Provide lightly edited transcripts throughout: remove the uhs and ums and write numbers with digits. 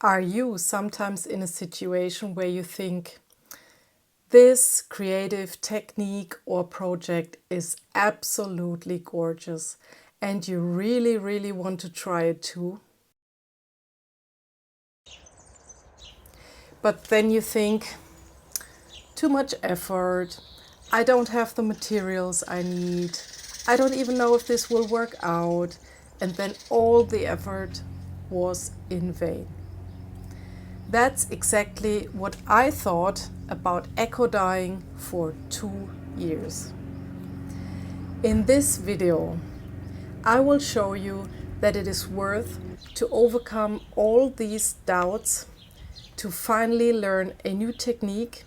Are you sometimes in a situation where you think this creative technique or project is absolutely gorgeous and you really, really want to try it too? But then you think, too much effort, I don't have the materials I need, I don't even know if this will work out, and then all the effort was in vain. That's exactly what I thought about eco-dyeing for 2 years. In this video, I will show you that it is worth to overcome all these doubts to finally learn a new technique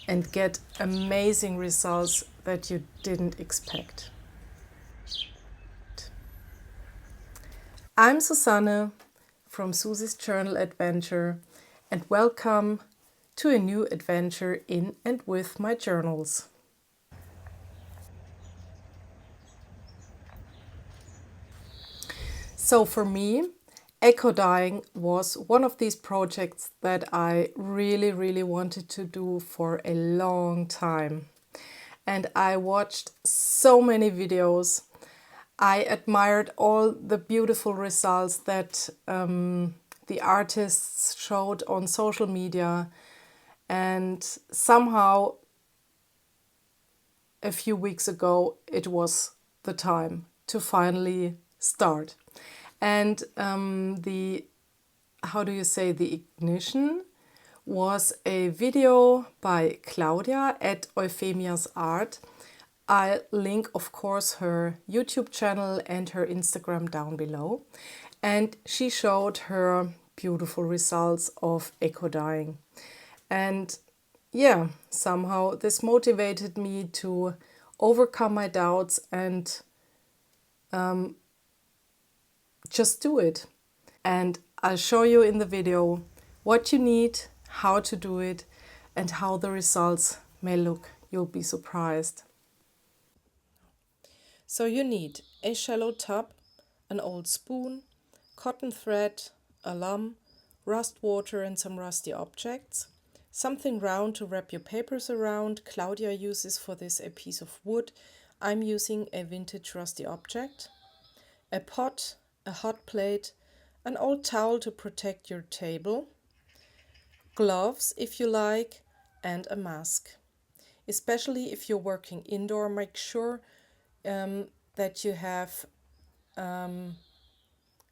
and get amazing results that you didn't expect. I'm Susanne from Susie's Journal Adventure, and welcome to a new adventure in and with my journals. So for me, eco-dyeing was one of these projects that I really wanted to do for a long time. And I watched so many videos. I admired all the beautiful results that the artists showed on social media, and somehow a few weeks ago it was the time to finally start. And the ignition was a video by Claudia at Euphemia's Art. I'll link, of course, her YouTube channel and her Instagram down below. And she showed her beautiful results of eco-dyeing. And yeah, somehow this motivated me to overcome my doubts and just do it. And I'll show you in the video what you need, how to do it, and how the results may look. You'll be surprised. So you need a shallow tub, an old spoon, cotton thread, alum, rust water and some rusty objects, something round to wrap your papers around. Claudia uses for this a piece of wood. I'm using a vintage rusty object, a pot, a hot plate, an old towel to protect your table, gloves if you like, and a mask. Especially if you're working indoor, make sure that you have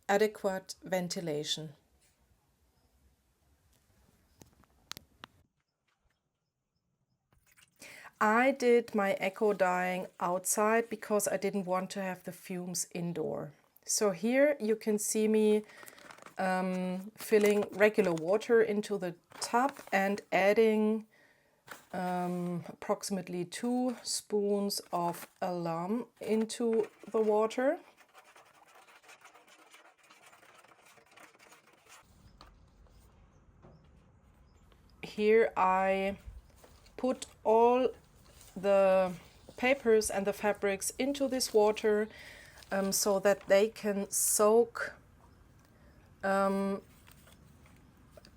adequate ventilation. I did my eco-dyeing outside because I didn't want to have the fumes indoor. So here you can see me filling regular water into the tub and adding approximately 2 spoons of alum into the water. Here I put all the papers and the fabrics into this water so that they can soak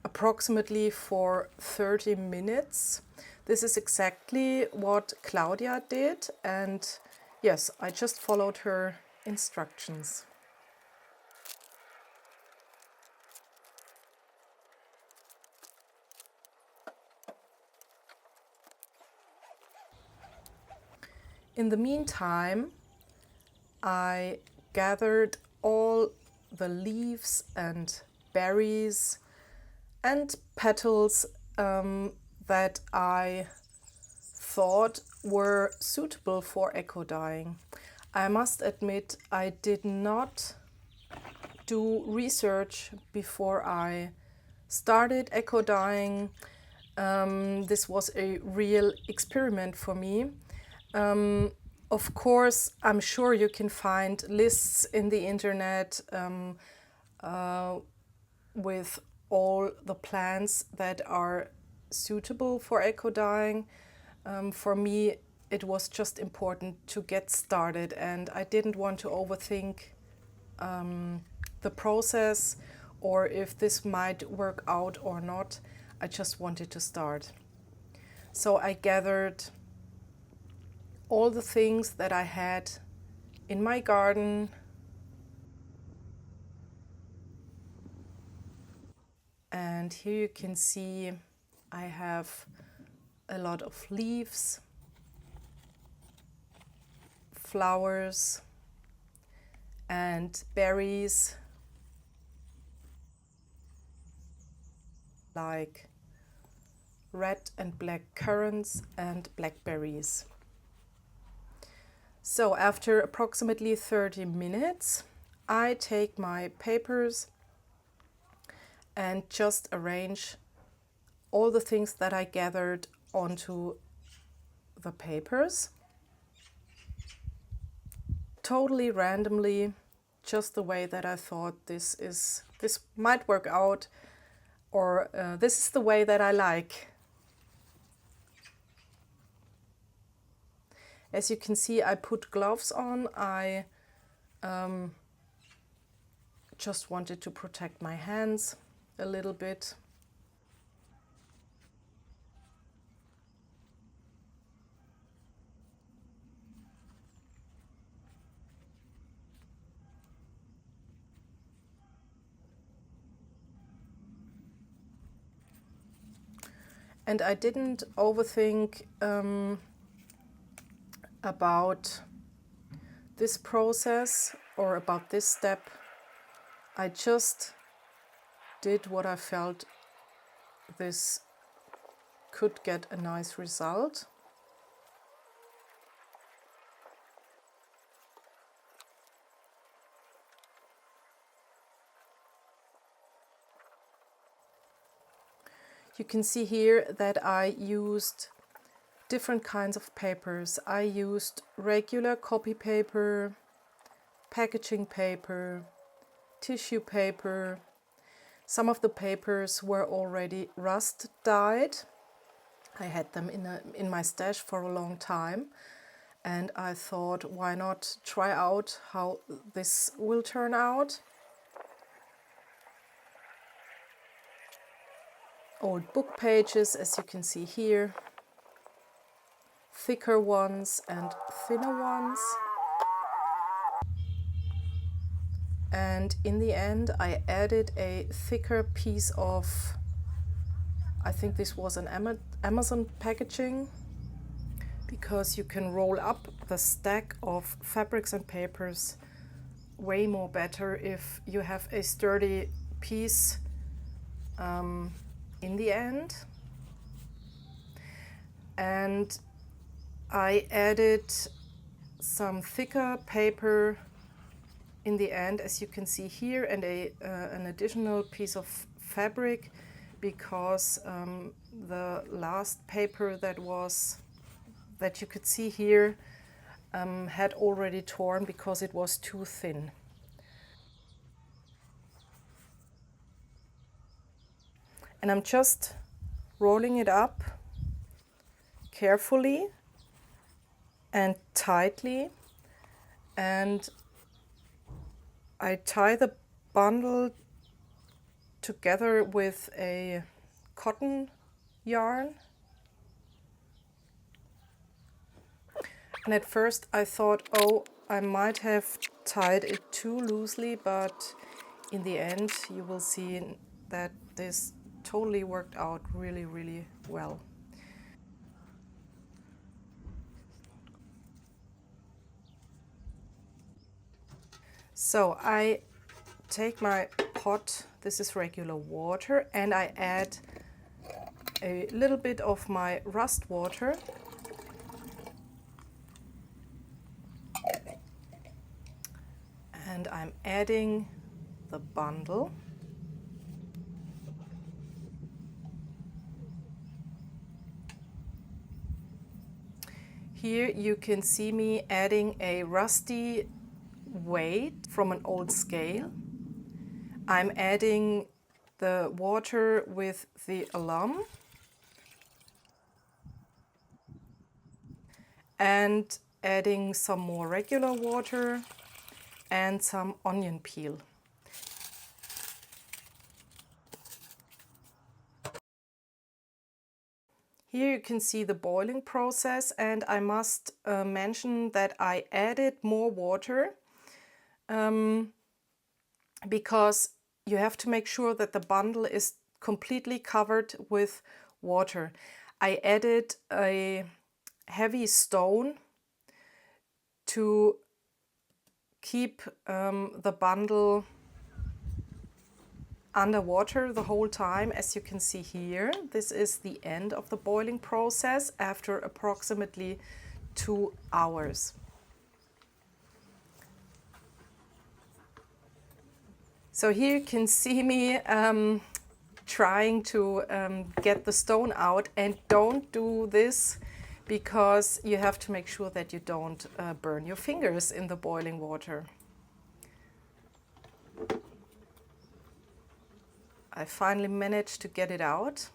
approximately for 30 minutes. This is exactly what Claudia did, and yes, I just followed her instructions. In the meantime, I gathered all the leaves and berries and petals that I thought were suitable for eco-dyeing. I must admit I did not do research before I started eco-dyeing. This was a real experiment for me. Of course, I'm sure you can find lists in the internet with all the plants that are suitable for eco-dyeing. For me, it was just important to get started, and I didn't want to overthink the process or if this might work out or not. I just wanted to start. So I gathered all the things that I had in my garden, and here you can see I have a lot of leaves, flowers, and berries like red and black currants and blackberries. So after approximately 30 minutes, I take my papers and just arrange all the things that I gathered onto the papers, totally randomly, just the way that I thought this might work out, or this is the way that I like. As you can see, I put gloves on. I just wanted to protect my hands a little bit. And I didn't overthink about this process or about this step. I just did what I felt this could get a nice result. You can see here that I used different kinds of papers. I used regular copy paper, packaging paper, tissue paper. Some of the papers were already rust dyed. I had them in my stash for a long time, and I thought, why not try out how this will turn out. Old book pages, as you can see here, thicker ones and thinner ones. And in the end, I added a thicker piece of, I think this was an Amazon packaging, because you can roll up the stack of fabrics and papers way more better if you have a sturdy piece in the end. And I added some thicker paper in the end, as you can see here, and an additional piece of fabric, because the last paper that you could see here had already torn because it was too thin. And I'm just rolling it up carefully and tightly, and I tie the bundle together with a cotton yarn. And at first I thought, oh, I might have tied it too loosely, but in the end you will see that this totally worked out really, really well. So I take my pot, this is regular water, and I add a little bit of my rust water. And I'm adding the bundle. Here you can see me adding a rusty weight from an old scale. I'm adding the water with the alum and adding some more regular water and some onion peel. Here you can see the boiling process, and I must mention that I added more water because you have to make sure that the bundle is completely covered with water. I added a heavy stone to keep the bundle underwater the whole time. As you can see here, this is the end of the boiling process after approximately 2 hours. So here you can see me trying to get the stone out, and don't do this because you have to make sure that you don't burn your fingers in the boiling water. I finally managed to get it out.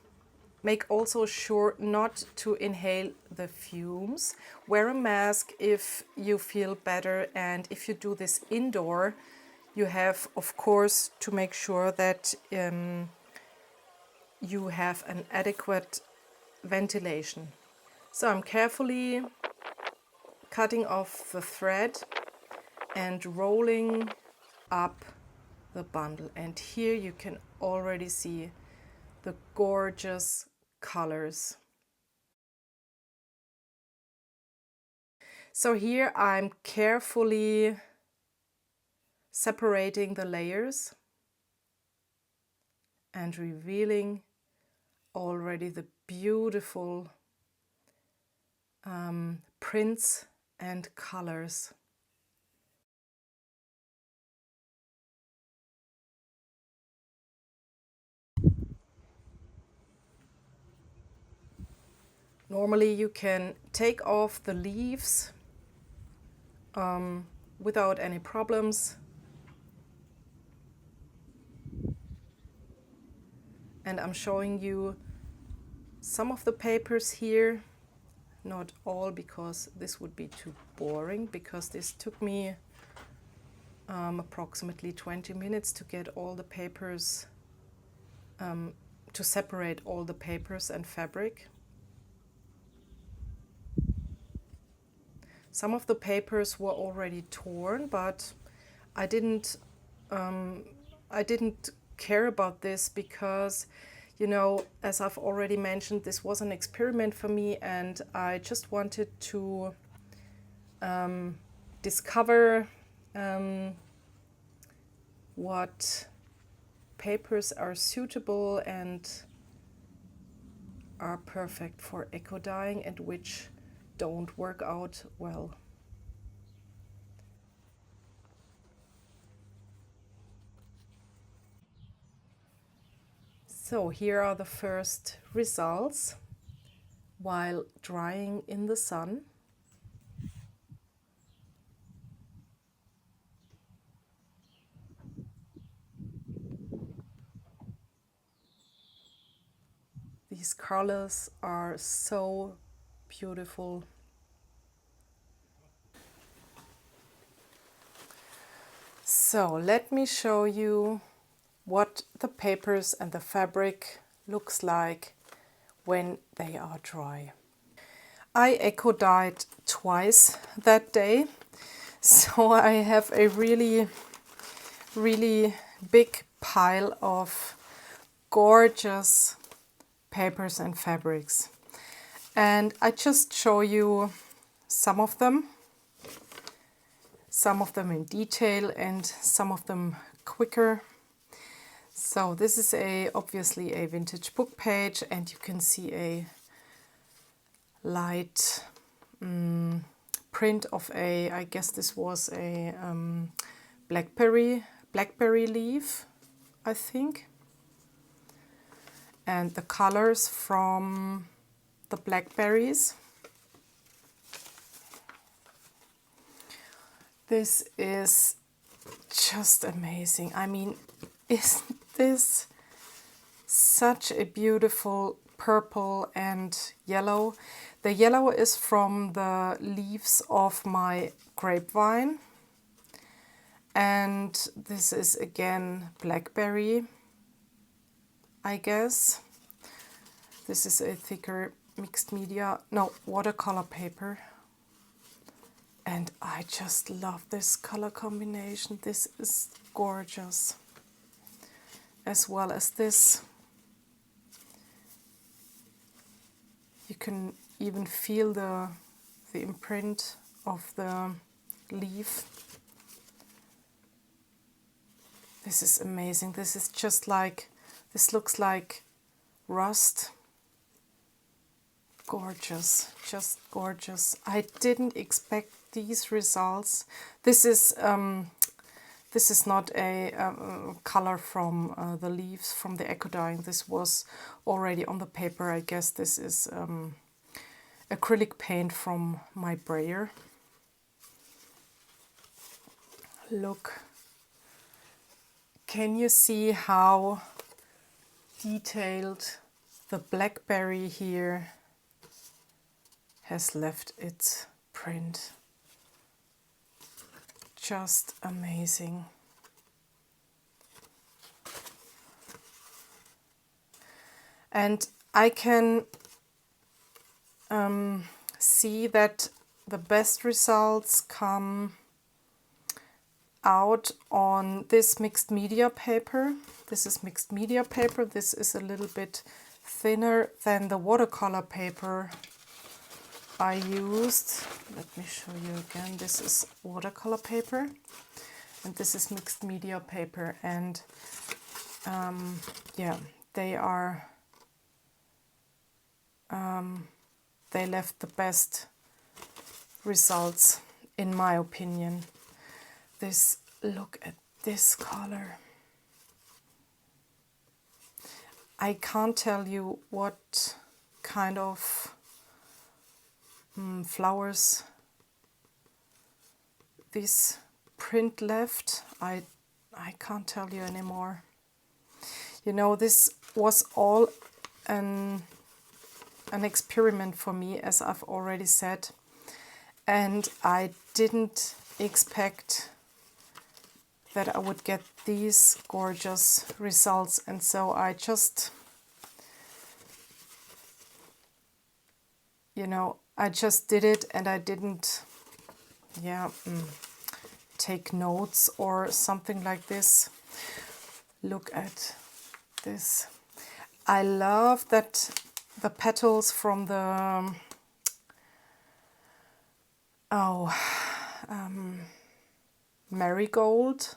Make also sure not to inhale the fumes. Wear a mask if you feel better, and if you do this indoor, you have, of course, to make sure that you have an adequate ventilation. So I'm carefully cutting off the thread and rolling up the bundle. And here you can already see the gorgeous colors. So here I'm carefully separating the layers and revealing already the beautiful prints and colors. Normally you can take off the leaves without any problems. And I'm showing you some of the papers here, not all because this would be too boring, because this took me approximately 20 minutes to get all the papers, to separate all the papers and fabric. Some of the papers were already torn, but I didn't care about this because, you know, as I've already mentioned, this was an experiment for me, and I just wanted to discover what papers are suitable and are perfect for eco dyeing and which don't work out well. So here are the first results while drying in the sun. These colors are so beautiful. So let me show you what the papers and the fabric looks like when they are dry. I eco-dyed twice that day, so I have a really big pile of gorgeous papers and fabrics, and I just show you some of them in detail and some of them quicker. So this is obviously a vintage book page, and you can see a light print of I guess this was a blackberry leaf, I think. And the colors from the blackberries. This is just amazing. I mean, isn't this such a beautiful purple and yellow? The yellow is from the leaves of my grapevine. And this is again blackberry, I guess. This is a thicker mixed media, no, watercolor paper. And I just love this color combination. This is gorgeous. As well as this. You can even feel the imprint of the leaf. This is amazing. This is just like, this looks like rust. Gorgeous, just gorgeous. I didn't expect these results. This is not a color from the leaves from the ecodyeing. This was already on the paper. I guess this is acrylic paint from my brayer. Look, can you see how detailed the blackberry here has left its print? Just amazing. And I can see that the best results come out on this mixed media paper. This is mixed media paper. This is a little bit thinner than the watercolor paper I used. Let me show you again. This is watercolor paper and this is mixed media paper, and yeah, they are they left the best results in my opinion. This, look at this color. I can't tell you what kind of flowers this print left. I can't tell you anymore. You know, this was all an experiment for me, as I've already said, and I didn't expect that I would get these gorgeous results, and so I just, you know, I just did it, and I didn't, yeah, take notes or something like this. Look at this. I love that the petals from the marigold,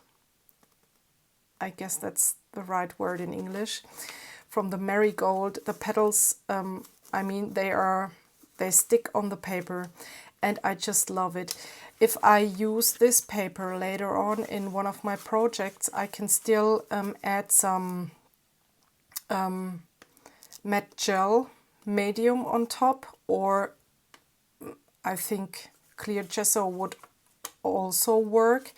I guess that's the right word in English, from the marigold, the petals, I mean, they stick on the paper, and I just love it. If I use this paper later on in one of my projects, I can still add some matte gel medium on top, or I think clear gesso would also work,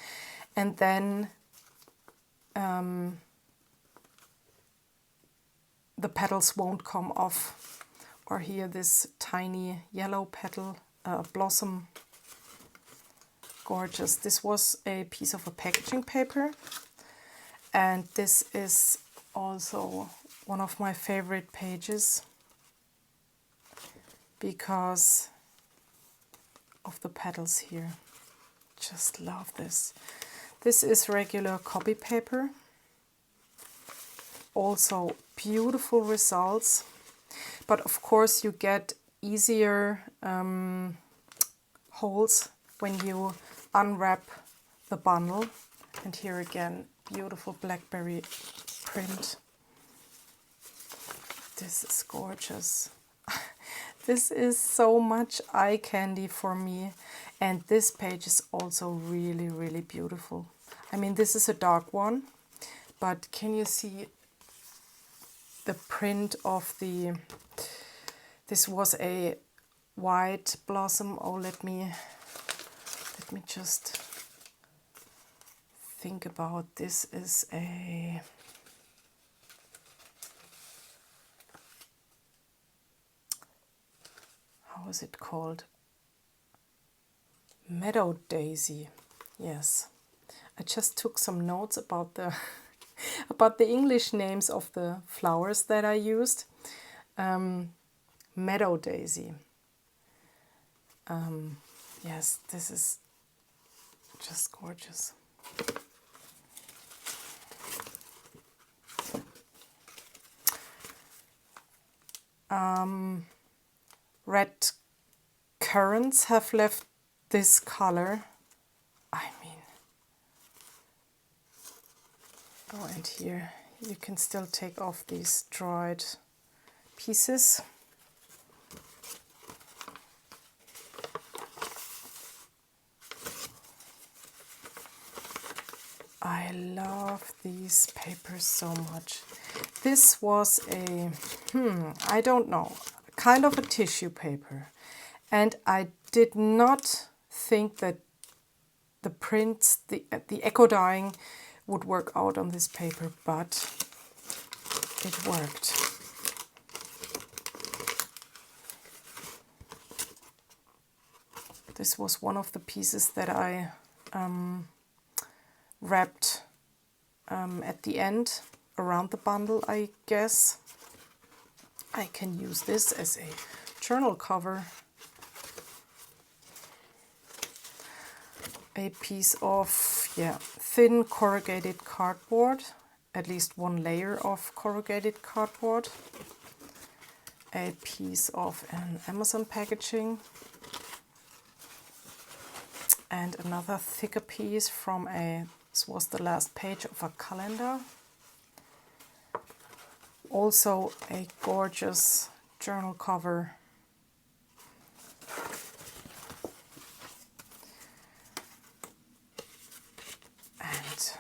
and then the petals won't come off. Or here, this tiny yellow petal blossom, gorgeous. This was a piece of a packaging paper, and this is also one of my favorite pages because of the petals here. Just love this. This is regular copy paper. Also beautiful results, but of course you get easier holes when you unwrap the bundle. And here again, beautiful blackberry print. This is gorgeous. This is so much eye candy for me, and this page is also really, really beautiful. I mean, this is a dark one, but can you see the print of the, this was a white blossom. Oh, let me just think about, this is a, how is it called? Meadow daisy. Yes, I just took some notes about the about the English names of the flowers that I used. Meadow Daisy. Yes, this is just gorgeous. Red currants have left this color. I mean, oh, and here you can still take off these dried pieces. I love these papers so much. This was a, I don't know, kind of a tissue paper. And I did not think that the prints, the eco-dyeing would work out on this paper, but it worked. This was one of the pieces that I wrapped at the end around the bundle, I guess. I can use this as a journal cover. A piece of thin corrugated cardboard, at least one layer of corrugated cardboard. A piece of an Amazon packaging. And another thicker piece from this was the last page of a calendar. Also a gorgeous journal cover. And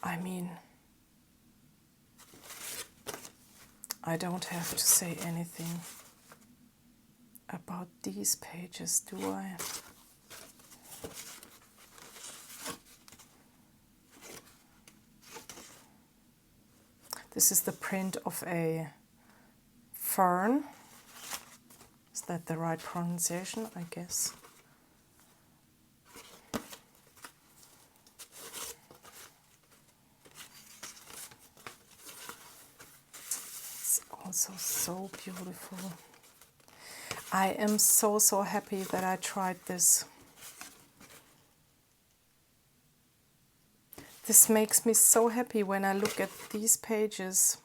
I mean, I don't have to say anything about these pages, do I? This is the print of a fern. Is that the right pronunciation? I guess. It's also so beautiful. I am so happy that I tried this. This makes me so happy when I look at these pages.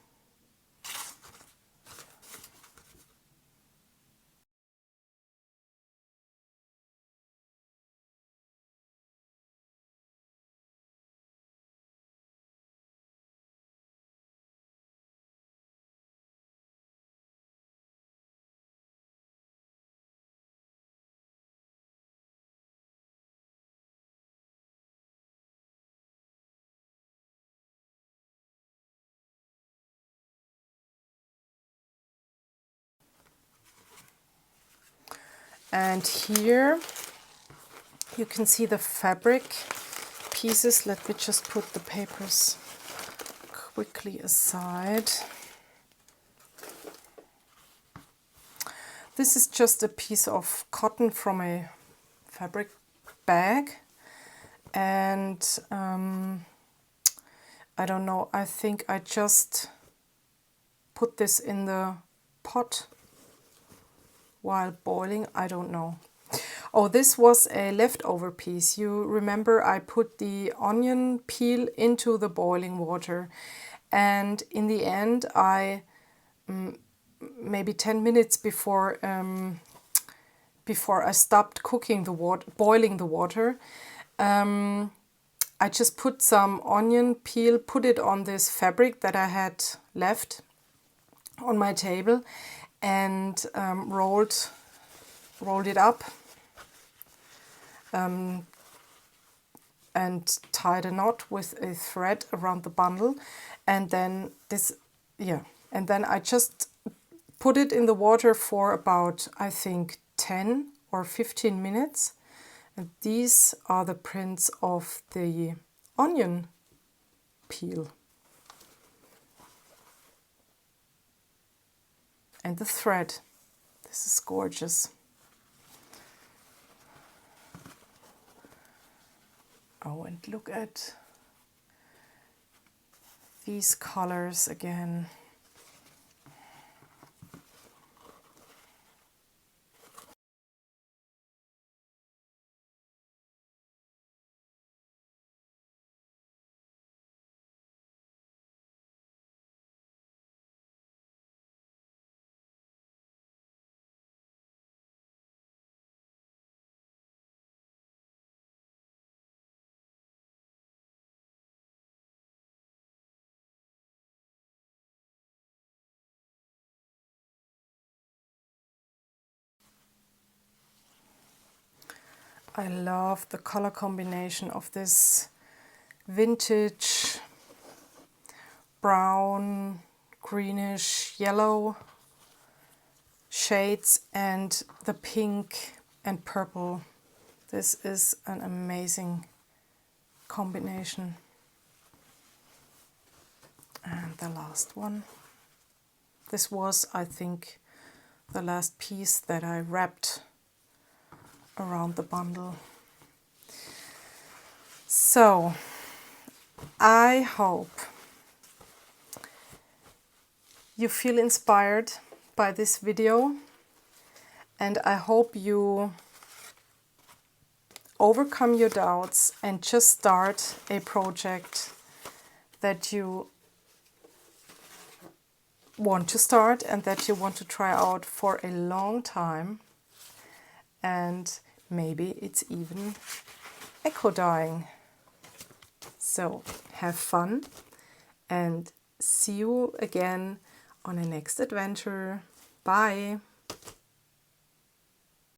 And here you can see the fabric pieces. Let me just put the papers quickly aside. This is just a piece of cotton from a fabric bag. And I don't know, I think I just put this in the pot while boiling, I don't know. Oh, this was a leftover piece. You remember I put the onion peel into the boiling water, and in the end I, maybe 10 minutes before I stopped cooking the water, boiling the water, I just put some onion peel, put it on this fabric that I had left on my table, and rolled it up and tied a knot with a thread around the bundle, and then and then I just put it in the water for about, I think, 10 or 15 minutes. And these are the prints of the onion peel. And the thread. This is gorgeous. Oh, and look at these colors again. I love the color combination of this vintage brown, greenish, yellow shades and the pink and purple. This is an amazing combination. And the last one. This was, I think, the last piece that I wrapped around the bundle. So, I hope you feel inspired by this video, and I hope you overcome your doubts and just start a project that you want to start and that you want to try out for a long time. And maybe it's even eco-dyeing. So have fun and see you again on a next adventure. Bye!